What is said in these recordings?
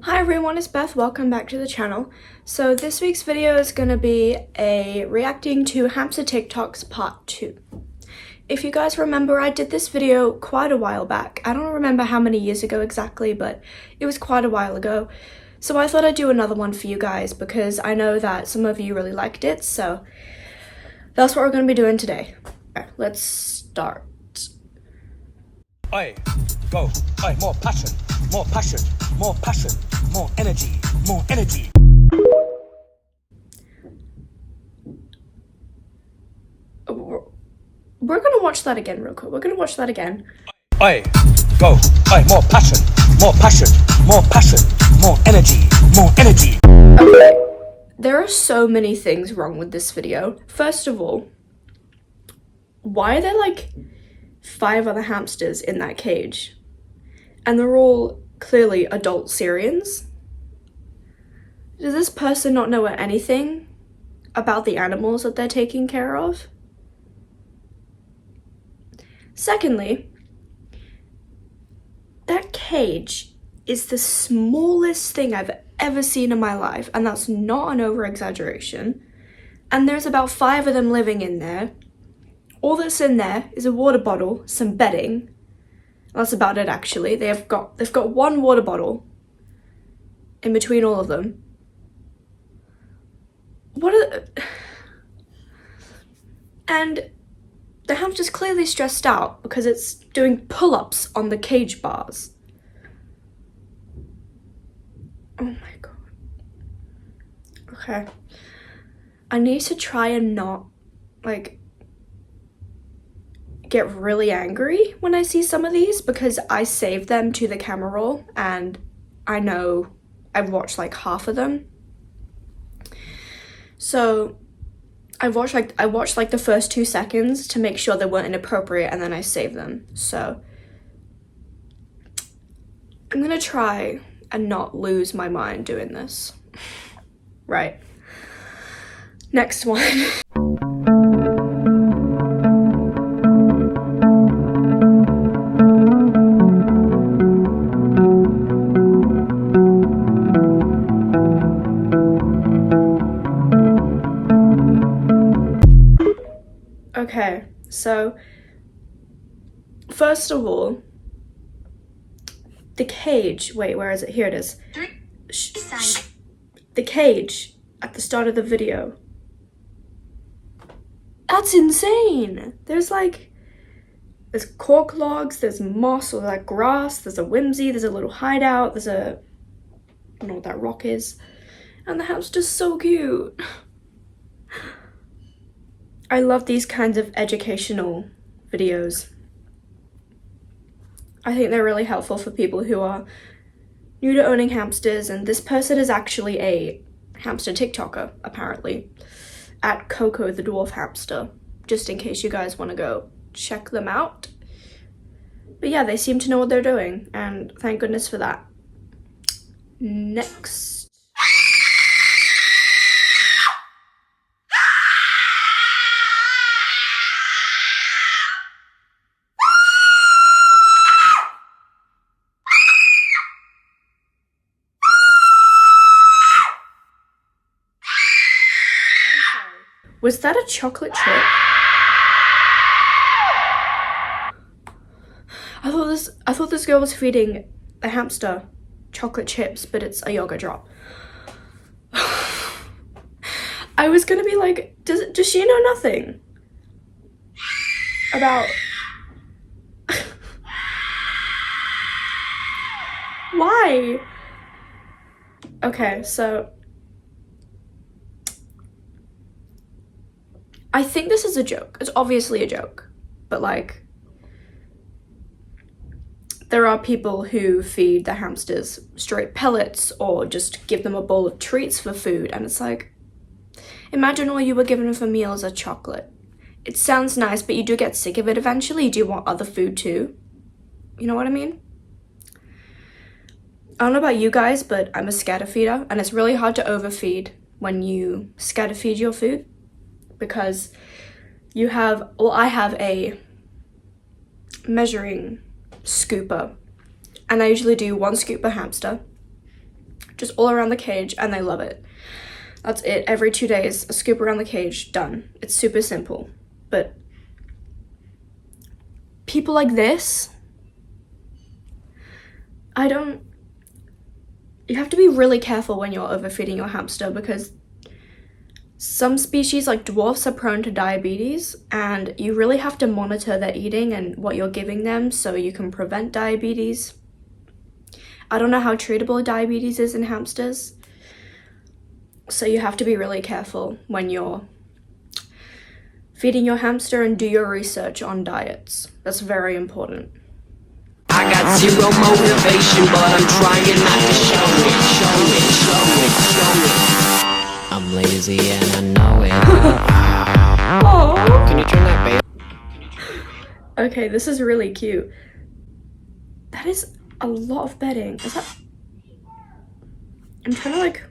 Hi everyone, it's Beth. Welcome back to the channel. So this week's video is going to be a reacting to hamster TikToks part 2. If you guys remember, I did this video quite a while back. I don't remember how many years ago exactly, but it was quite a while ago. So I thought I'd do another one for you guys because I know that some of you really liked it, so that's what we're going to be doing today. Alright, let's start. Oi, go. Oi, more passion, more passion, more passion, more energy, more energy. We're gonna watch that again real quick. We're gonna watch that again. Oi, go. Oi, more passion, more passion, more passion, more energy, more energy. Okay, there are so many things wrong with this video. First of all, why are there like 5 other hamsters in that cage? And they're all clearly adult Syrians. Does this person not know anything about the animals that they're taking care of? Secondly, that cage is the smallest thing I've ever seen in my life, and that's not an over-exaggeration. And there's about 5 of them living in there. All that's in there is a water bottle, some bedding. That's about it, actually. They've got one water bottle in between all of them. And the hamster's clearly stressed out because it's doing pull-ups on the cage bars. Oh my god. Okay. I need to try and not, like, get really angry when I see some of these because I saved them to the camera roll and I know I've watched like half of them. So I watched like the first 2 seconds to make sure they weren't inappropriate, and then I saved them. So I'm gonna try and not lose my mind doing this. Right. Next one. Okay, so first of all, the cage, wait, where is it? Here it is. The cage at the start of the video. That's insane. There's cork logs, there's moss or like grass, there's a whimsy, there's a little hideout, I don't know what that rock is. And the hamster's so cute. I love these kinds of educational videos. I think they're really helpful for people who are new to owning hamsters, and this person is actually a hamster TikToker, apparently, at Coco the Dwarf Hamster, just in case you guys want to go check them out. But yeah, they seem to know what they're doing, and thank goodness for that. Next. Was that a chocolate chip? I thought this girl was feeding a hamster chocolate chips, but it's a yogurt drop. I was gonna be like, does she know nothing about why? Okay, so I think this is a joke. It's obviously a joke, but like, there are people who feed the hamsters straight pellets or just give them a bowl of treats for food, and it's like, imagine all you were giving for meals are chocolate. It sounds nice, but you do get sick of it eventually. Do you want other food too? You know what I mean? I don't know about you guys, but I'm a scatter feeder, and it's really hard to overfeed when you scatter feed your food. Because I have a measuring scooper, and I usually do 1 scoop per hamster, just all around the cage, and they love it. That's it. Every 2 days, a scoop around the cage, done. It's super simple. But people like this, you have to be really careful when you're overfeeding your hamster, because some species like dwarfs are prone to diabetes, and you really have to monitor their eating and what you're giving them so you can prevent diabetes. I don't know how treatable diabetes is in hamsters, so you have to be really careful when you're feeding your hamster, and do your research on diets. That's very important. I got zero motivation, but I'm trying not to show it. I'm lazy and I know it. Aww. Can you turn that bass? Okay, this is really cute. That is a lot of bedding. Is that... I'm trying to like...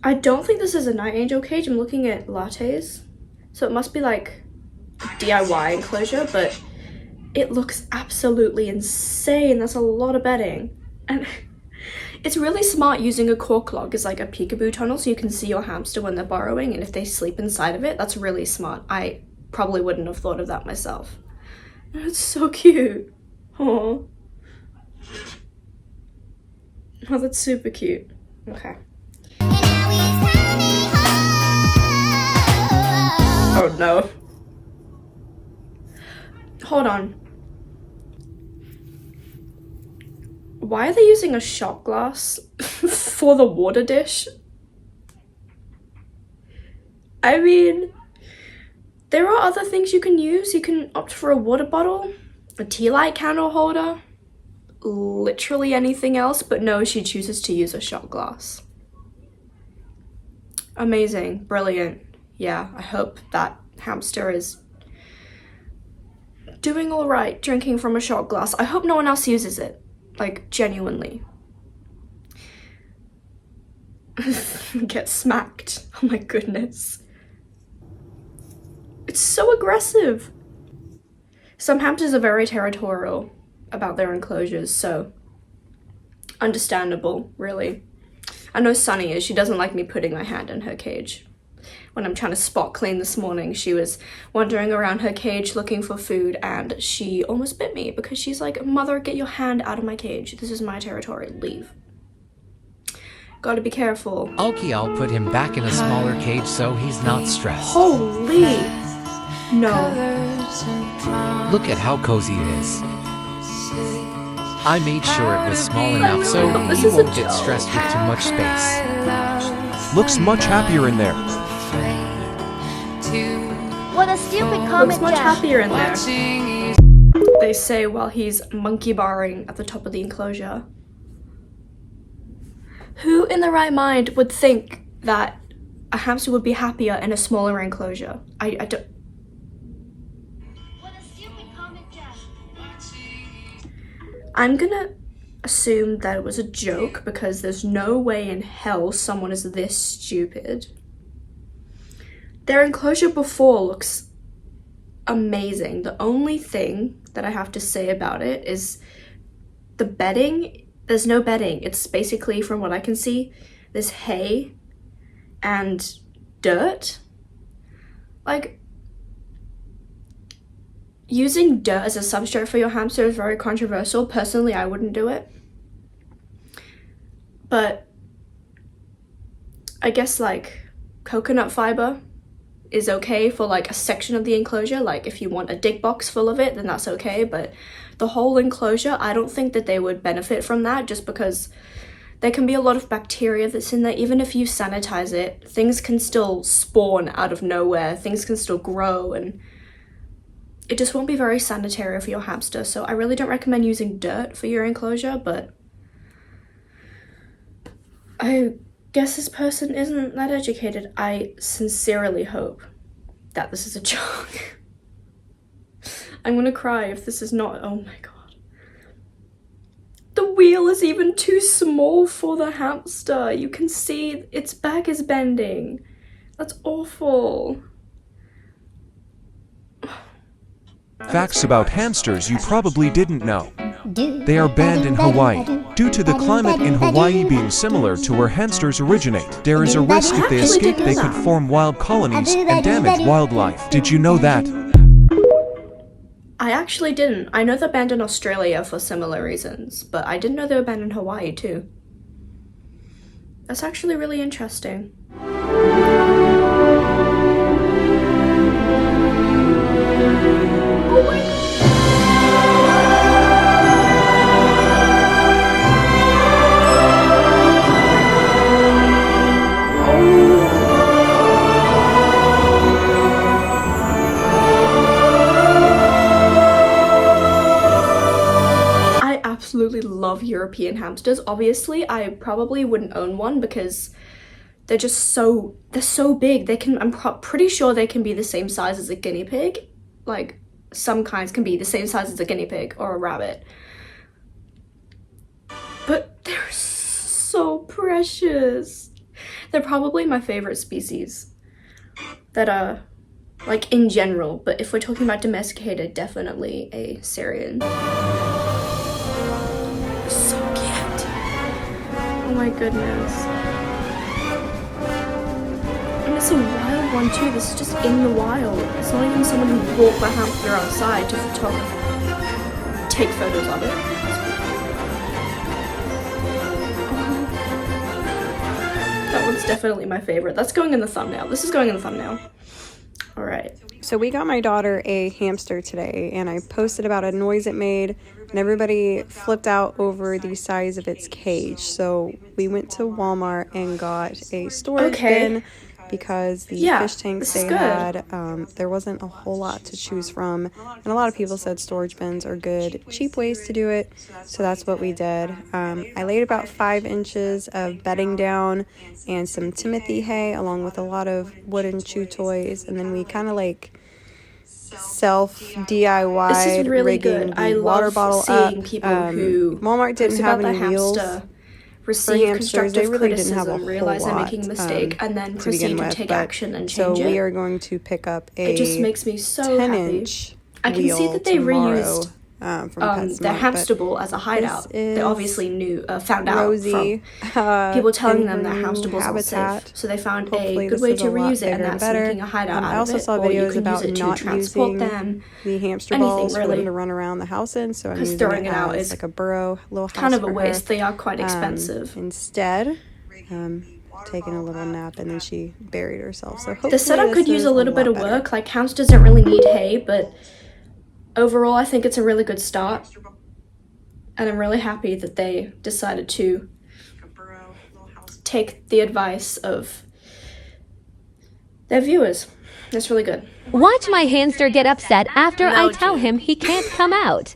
I don't think this is a night angel cage. I'm looking at lattes. So it must be like a DIY enclosure, but it looks absolutely insane. That's a lot of bedding. And it's really smart using a cork log as like a peekaboo tunnel so you can see your hamster when they're burrowing, and if they sleep inside of it, that's really smart. I probably wouldn't have thought of that myself. It's so cute. Oh, that's super cute. Okay. Oh no. Hold on. Why are they using a shot glass for the water dish? I mean, there are other things you can use. You can opt for a water bottle, a tea light candle holder, literally anything else, but no, she chooses to use a shot glass. Amazing, brilliant. Yeah, I hope that hamster is doing all right drinking from a shot glass. I hope no one else uses it, like genuinely. Get smacked. Oh my goodness. It's so aggressive. Some hamsters are very territorial about their enclosures, so understandable, really. I know Sunny is. She doesn't like me putting my hand in her cage. When I'm trying to spot clean this morning, she was wandering around her cage looking for food, and she almost bit me because she's like, "Mother, get your hand out of my cage. This is my territory. Leave." Gotta be careful. Okay, I'll put him back in a smaller cage so he's not stressed. Holy! No. Look at how cozy it is. I made sure it was small enough so This he is a won't get joke. stressed with too much space. Looks much happier in there. What a stupid Looks comment, much Jeff. happier in there. They say while he's monkey barring at the top of the enclosure. Who in their right mind would think that a hamster would be happier in a smaller enclosure? I don't... What a stupid comment, Jeff. I'm gonna assume that it was a joke because there's no way in hell someone is this stupid. Their enclosure before looks amazing. The only thing that I have to say about it is the bedding. There's no bedding. It's basically, from what I can see, there's hay and dirt. Like, using dirt as a substrate for your hamster is very controversial. Personally, I wouldn't do it. But I guess like coconut fiber is okay for like a section of the enclosure. Like if you want a dig box full of it, then that's okay. But the whole enclosure, I don't think that they would benefit from that, just because there can be a lot of bacteria that's in there. Even if you sanitize it, things can still spawn out of nowhere. Things can still grow, and it just won't be very sanitary for your hamster. So I really don't recommend using dirt for your enclosure, but I guess this person isn't that educated. I sincerely hope that this is a joke. I'm gonna cry if this is not. Oh my god. The wheel is even too small for the hamster. You can see its back is bending. That's awful. Facts about hamsters you probably didn't know. They are banned in Hawaii. Due to the climate in Hawaii being similar to where hamsters originate, there is a risk if they escape they could form wild colonies and damage wildlife. Did you know that? I actually didn't. I know they're banned in Australia for similar reasons, but I didn't know they were banned in Hawaii too. That's actually really interesting. Oh my god. I absolutely love European hamsters. Obviously, I probably wouldn't own one because they're so big. I'm pretty sure they can be the same size as a guinea pig. Like, some kinds can be the same size as a guinea pig or a rabbit. But they're so precious. They're probably my favorite species that are, like, in general, but if we're talking about domesticated, definitely a Syrian. So cute. Oh my goodness. And it's a wild one too. This is just in the wild. It's not even someone who brought the hamster outside to take photos of it. That one's definitely my favorite. That's going in the thumbnail. This is going in the thumbnail. All right. So we got my daughter a hamster today, and I posted about a noise it made, and everybody flipped out over the size of its cage. So we went to Walmart and got a storage bin because the fish tanks they had, there wasn't a whole lot to choose from, and a lot of people said storage bins are good, cheap ways to do it, so that's what we did. I laid about 5 inches of bedding down and some Timothy hay along with a lot of wooden chew toys, and then we kind of like self DIY This is really rigging good. the I water love bottle seeing up. people who Walmart didn't have any wheels receive hamsters. constructive They really didn't have a criticism, whole realize they're lot, making a mistake, and then to proceed begin to with, take but- action and change So we it. are going to pick up a It just makes me so 10-inch I can see that they reused from their PetSmart, hamster but ball as a hideout. this They is obviously found out Rosie, from people telling in them that her hamster balls aren't habitat. safe. So they found Hopefully a good this way is to a lot reuse it, and bigger that's better. making a hideout I out also of it. saw Or you videos can about use it to not transport using them. the hamster Anything, balls for really. them to run around the house in, so I'm Because using throwing it it out as is like a burrow, little house kind of a for waste. her. They are quite expensive. Instead, taking a little nap, and then she buried herself. So hopefully The setup could this use is a little lot bit of better. work. Like, hamsters don't really need hay, but overall I think it's a really good start. And I'm really happy that they decided to take the advice of their viewers. That's really good. Watch my hamster get upset after I tell him he can't come out.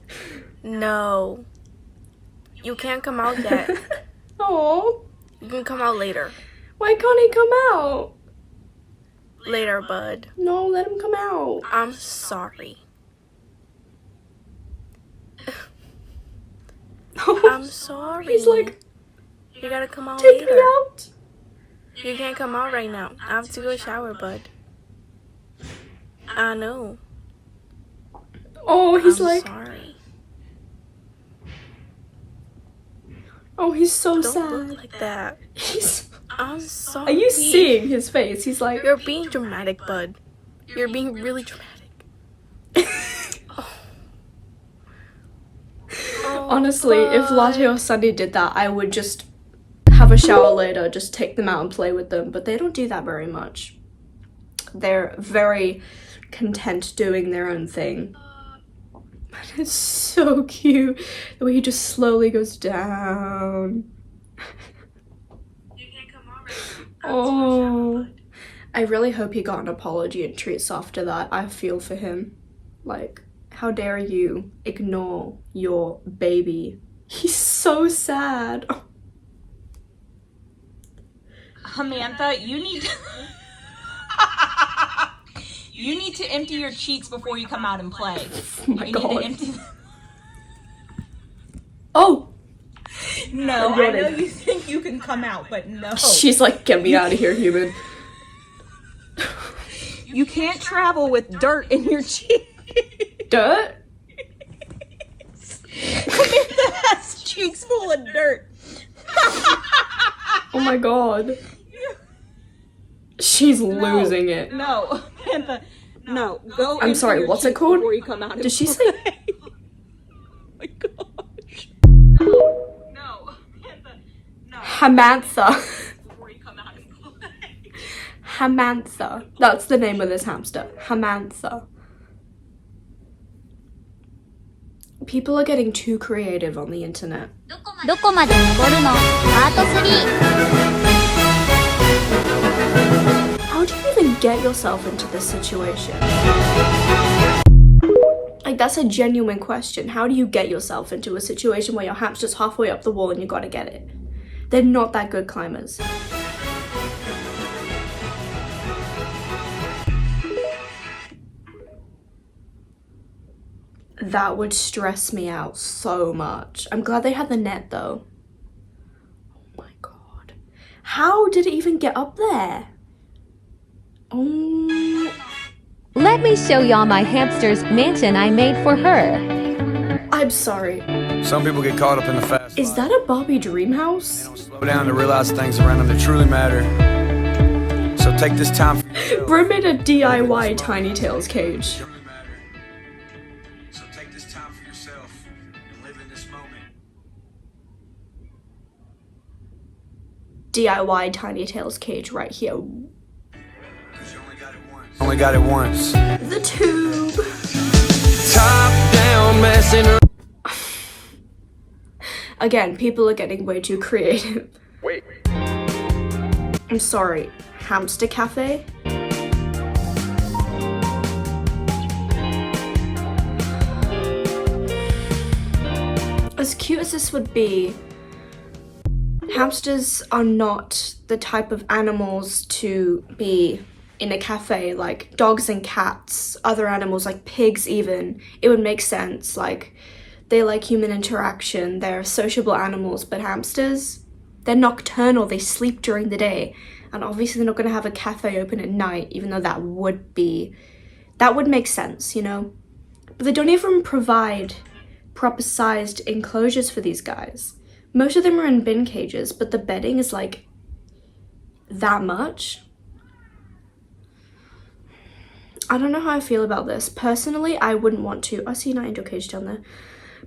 No. You can't come out yet. Oh, You can come out later. why can't he come out? Later, bud. No, let him come out. I'm sorry. I'm sorry. He's like, You gotta come out take later. me out. You can't come out right now. I have to go shower, bud. I know. Oh, he's I'm like, sorry. oh, he's so Don't sad. look like that. He's, I'm are sorry. you seeing his face? He's like, You're being dramatic, bud. You're being really dramatic. honestly, if Latte or Sunday did that, I would just have a shower later, just take them out and play with them. But they don't do that very much. They're very content doing their own thing. But it's so cute the way he just slowly goes down. Oh, I really hope he got an apology and treats after that. I feel for him. Like, how dare you ignore your baby? He's so sad. Samantha, you need to you need to empty your cheeks before you come out and play. Oh my you god. Need to empty Oh! No, I know you think you can come out, but no. She's like, get me out of here, human. You can't travel with dirt in your cheeks. Dirt? Come here. cheeks full of dirt. Oh my god. She's losing it. No, Pantha. No, go. I'm sorry, what's it called? Before you come out. Did she say? Oh my gosh. No, Pantha. No. Hamantha. Before you come out and play. Hamantha. That's the name of this hamster. Hamantha. People are getting too creative on the internet. どこまで登るの？パート3。 How do you even get yourself into this situation? Like, that's a genuine question. How do you get yourself into a situation where your hamster's halfway up the wall and you gotta get it? They're not that good climbers. That would stress me out so much. I'm glad they had the net though. Oh my god. How did it even get up there? Oh. Let me show y'all my hamster's mansion I made for her. I'm sorry. Some people get caught up in the fast Is that a Barbie dream house? They don't slow down to realize things around them that truly matter. So take this time for yourself. Bro made a DIY Tiny Tails cage. So take this time for yourself and live in this moment. DIY Tiny Tails cage right here. Cause you only got it once. Only got it once. The tube. Top down, messing around. Again, people are getting way too creative. Wait. I'm sorry. Hamster cafe? As cute as this would be, hamsters are not the type of animals to be in a cafe like dogs and cats, other animals like pigs even. It would make sense, like they like human interaction, they're sociable animals, but hamsters, they're nocturnal, they sleep during the day, and obviously they're not going to have a cafe open at night, even though that would make sense, you know? But they don't even provide proper sized enclosures for these guys. Most of them are in bin cages, but the bedding is like that much. I don't know how I feel about this. Personally, I wouldn't want to. I see an angel cage down there.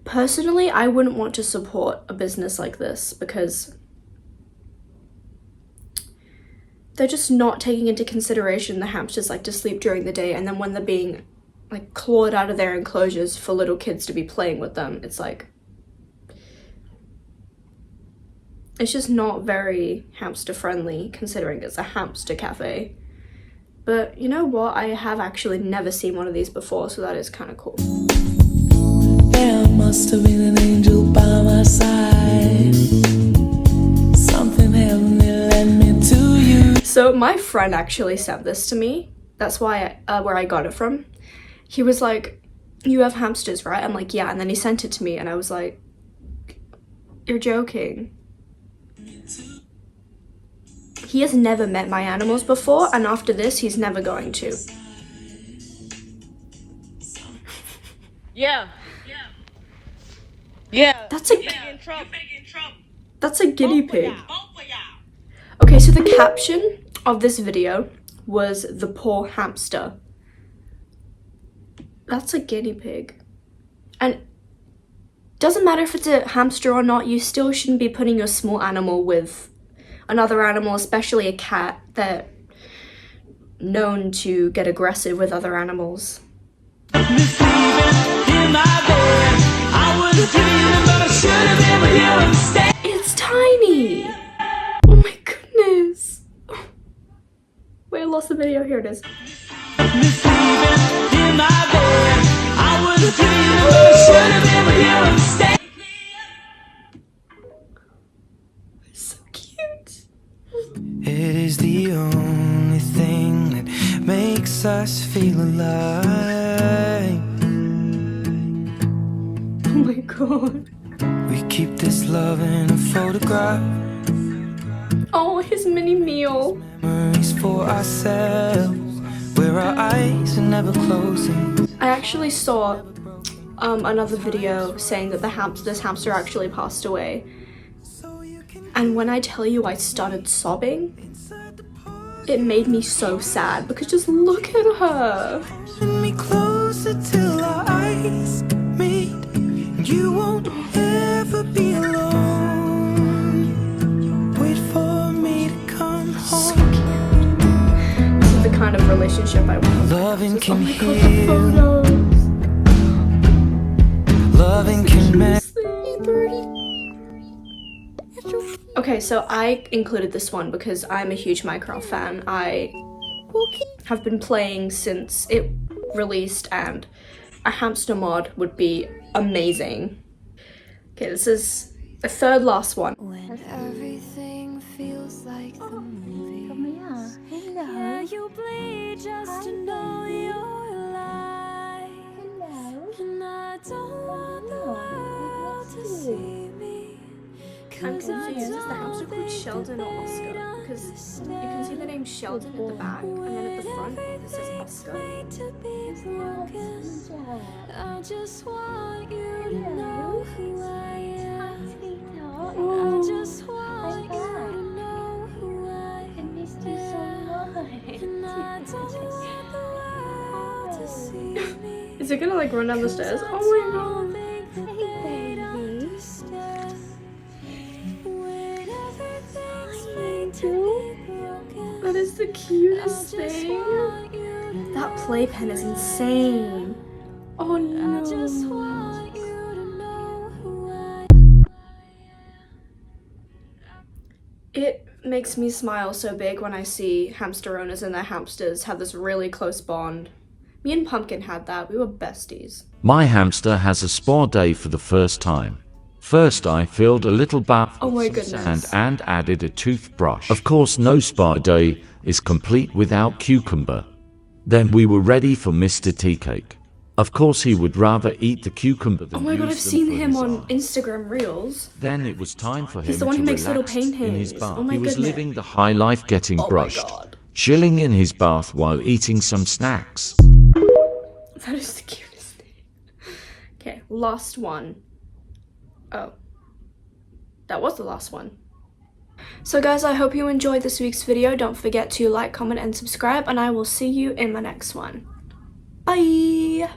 Personally, I wouldn't want to support a business like this because they're just not taking into consideration the hamsters like to sleep during the day, and then when they're being like clawed out of their enclosures for little kids to be playing with them, it's like, it's just not very hamster friendly considering it's a hamster cafe. But you know what? I have actually never seen one of these before, so that is kind of cool. There must have been an angel by my side. Something heavenly led me to you. So my friend actually sent this to me. That's why where I got it from. He was like, "You have hamsters, right?" I'm like, "Yeah." And then he sent it to me and I was like, "You're joking." He has never met my animals before, and after this, he's never going to. Yeah. Yeah. That's a guinea pig. Both of y'all. Okay, so the caption of this video was "the poor hamster." That's a guinea pig. And doesn't matter if it's a hamster or not, you still shouldn't be putting your small animal with another animal, especially a cat. They're known to get aggressive with other animals. It's tiny! Oh my goodness! Wait, I lost the video. Here it is. So cute. It is the only thing that makes us feel alive. Oh my god. We keep this love in a photograph. Oh, his mini meal. Memories for ourselves, where our eyes are never closing. I actually saw another video saying that this hamster actually passed away. And when I tell you I started sobbing, it made me so sad because just look at her. Me closer till our eyes meet. You won't ever be alone. Wait for me to come home. This is the kind of relationship I want. Loving can heal. Photos. Loving can make. Okay, so I included this one because I'm a huge Minecraft fan. I have been playing since it released, and a hamster mod would be amazing. Okay, this is the third last one. When everything feels like the movies. Yeah, you bleed just to know you're alive. And I don't want the world to see me. I'm confused. Is the hamster called Sheldon or Oscar? Because you can see the name Sheldon at the back, and then at the front it says Oscar. I just want you to know who I am. I just want you to know who I am. And I don't want the world to see me. Is it gonna like run down the stairs? Oh my god. That is the cutest thing. That playpen is insane. Oh no. It makes me smile so big when I see hamster owners and their hamsters have this really close bond. Me and Pumpkin had that. We were besties. My hamster has a spa day for the first time. First I filled a little bath with some sand and added a toothbrush. Of course no spa day is complete without cucumber. Then we were ready for Mr. Tea Cake. Of course he would rather eat the cucumber than oh my god, I've use them seen for him his on eyes. Instagram Reels. Then it was time for him He's the one to who makes little relax in his paintings. bath. Oh my He was goodness. living the high life, getting Oh my brushed, god. chilling in his bath while eating some snacks. That is the cutest thing. Okay, last one. Oh. That was the last one. So guys, I hope you enjoyed this week's video. Don't forget to like, comment, and subscribe, and I will see you in the next one. Bye!